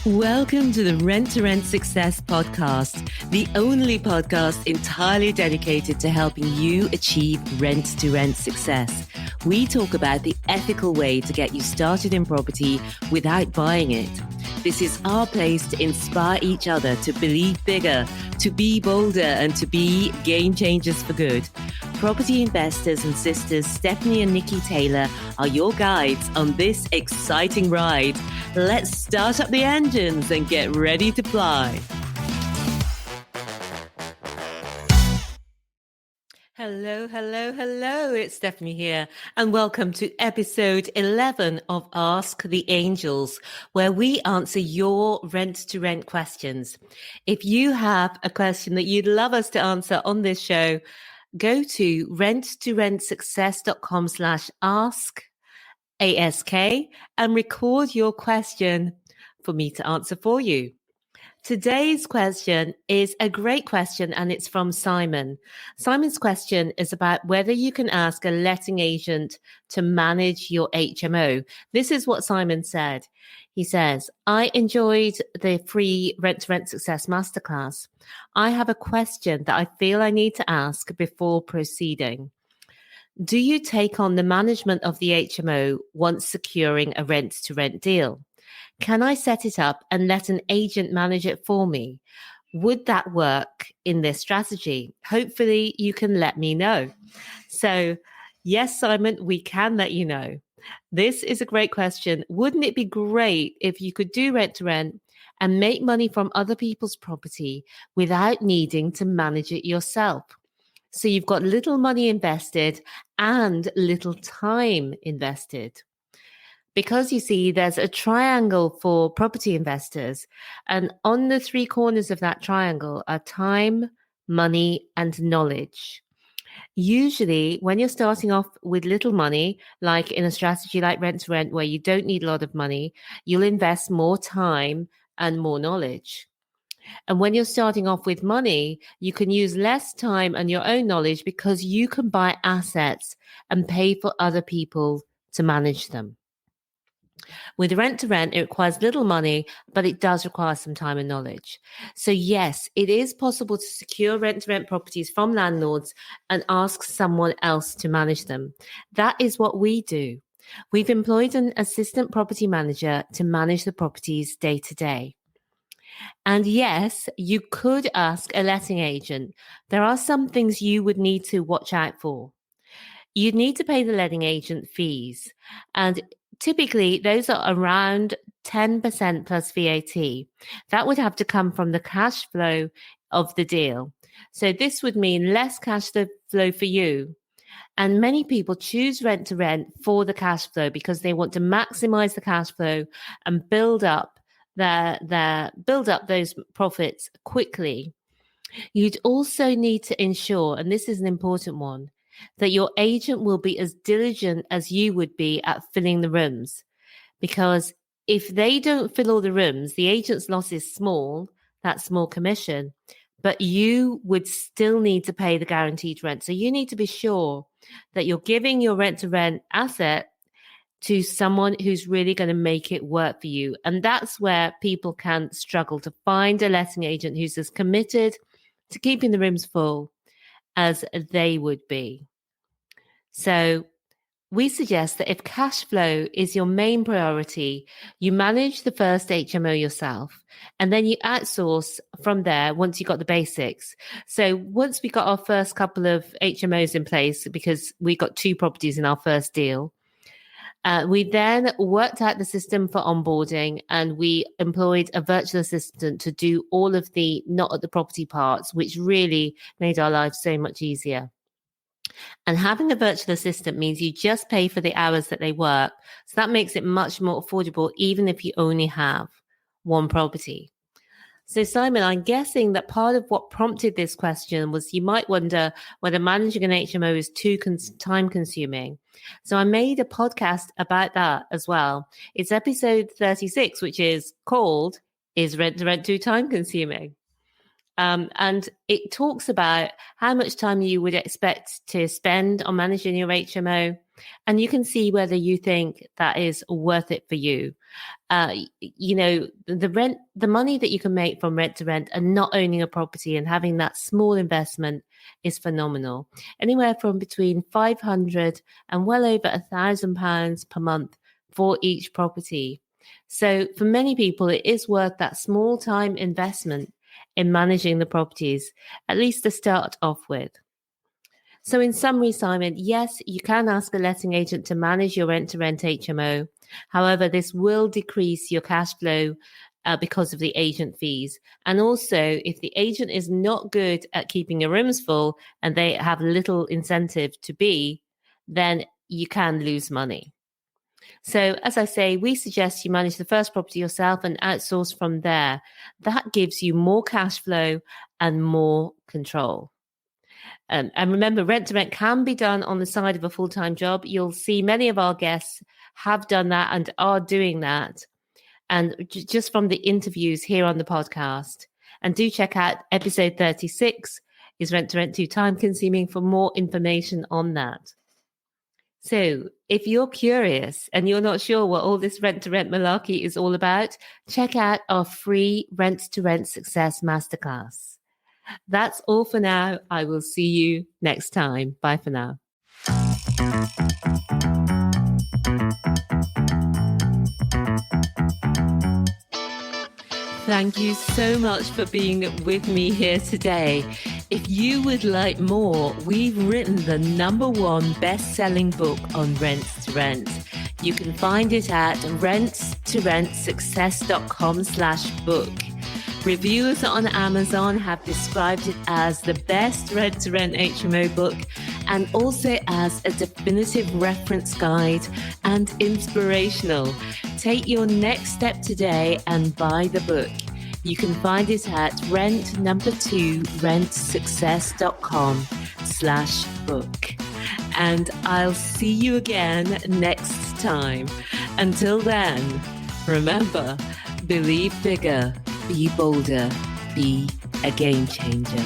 Welcome to the Rent to Rent Success podcast, the only podcast entirely dedicated to helping you achieve rent to rent success. We talk about the ethical way to get you started in property without buying it. This is our place to inspire each other to believe bigger, to be bolder, and to be game changers for good. Property investors and sisters Stephanie and Nicky Taylor are your guides on this exciting ride. Let's start up the engines and get ready to fly. Hello, hello, hello. It's Stephanie here, and welcome to episode 11 of Ask the Angels, where we answer your rent-to-rent questions. If you have a question that you'd love us to answer on this show, go to renttoRentSuccess.com/ask and record your question for me to answer for you. Today's question is a great question, and it's from Simon. Simon's question is about whether you can ask a letting agent to manage your HMO. This is what Simon said. He says, I enjoyed the free Rent to Rent Success Masterclass. I have a question that I feel I need to ask before proceeding. Do you take on the management of the HMO once securing a rent to rent deal? Can I set it up and let an agent manage it for me? Would that work in this strategy? Hopefully you can let me know. So yes, Simon, we can let you know. This is a great question. Wouldn't it be great if you could do rent to rent and make money from other people's property without needing to manage it yourself? So you've got little money invested and little time invested. Because you see, there's a triangle for property investors, and on the three corners of that triangle are time, money, and knowledge. Usually, when you're starting off with little money, like in a strategy like rent to rent, where you don't need a lot of money, you'll invest more time and more knowledge. And when you're starting off with money, you can use less time and your own knowledge because you can buy assets and pay for other people to manage them. With rent to rent, it requires little money, but it does require some time and knowledge. So yes, it is possible to secure rent to rent properties from landlords and ask someone else to manage them. That is what we do. We've employed an assistant property manager to manage the properties day to day. And yes, you could ask a letting agent. There are some things you would need to watch out for. You'd need to pay the letting agent fees, and typically those are around 10% plus VAT. That would have to come from the cash flow of the deal. So this would mean less cash flow for you. And many people choose rent to rent for the cash flow because they want to maximize the cash flow and build up those profits quickly. You'd also need to ensure, and this is an important one, that your agent will be as diligent as you would be at filling the rooms. Because if they don't fill all the rooms, the agent's loss is small, that small commission, but you would still need to pay the guaranteed rent. So you need to be sure that you're giving your rent to rent asset to someone who's really going to make it work for you. And that's where people can struggle to find a letting agent who's as committed to keeping the rooms full as they would be. So we suggest that if cash flow is your main priority, you manage the first HMO yourself, and then you outsource from there once you got the basics. So once we got our first couple of HMOs in place, because we got 2 properties in our first deal, we then worked out the system for onboarding, and we employed a virtual assistant to do all of the not at the property parts, which really made our lives so much easier. And having a virtual assistant means you just pay for the hours that they work. So that makes it much more affordable, even if you only have one property. So Simon, I'm guessing that part of what prompted this question was you might wonder whether managing an HMO is too time consuming. So I made a podcast about that as well. It's episode 36, which is called, Is Rent to Rent Too Time Consuming? And it talks about how much time you would expect to spend on managing your HMO. And you can see whether you think that is worth it for you. The money that you can make from rent to rent and not owning a property and having that small investment is phenomenal. Anywhere from between 500 and well over £1,000 per month for each property. So for many people, it is worth that small time investment in managing the properties, at least to start off with. So in summary, Simon, yes, you can ask a letting agent to manage your rent-to-rent HMO. However, this will decrease your cash flow because of the agent fees. And also, if the agent is not good at keeping your rooms full and they have little incentive to be, then you can lose money. So as I say, we suggest you manage the first property yourself and outsource from there. That gives you more cash flow and more control. And remember, rent to rent can be done on the side of a full-time job. You'll see many of our guests have done that and are doing that. And just from the interviews here on the podcast. And do check out episode 36, Is Rent to Rent Too Time Consuming, for more information on that. So if you're curious and you're not sure what all this rent-to-rent malarkey is all about, check out our free Rent-to-Rent Success Masterclass. That's all for now. I will see you next time. Bye for now. Thank you so much for being with me here today. If you would like more, we've written the #1 best-selling book on rent to rent. You can find it at renttorentsuccess.com/book. Reviewers on Amazon have described it as the best rent-to-rent HMO book and also as a definitive reference guide and inspirational. Take your next step today and buy the book. You can find it at rentsuccess.com/book. And I'll see you again next time. Until then, remember, believe bigger, be bolder, be a game changer.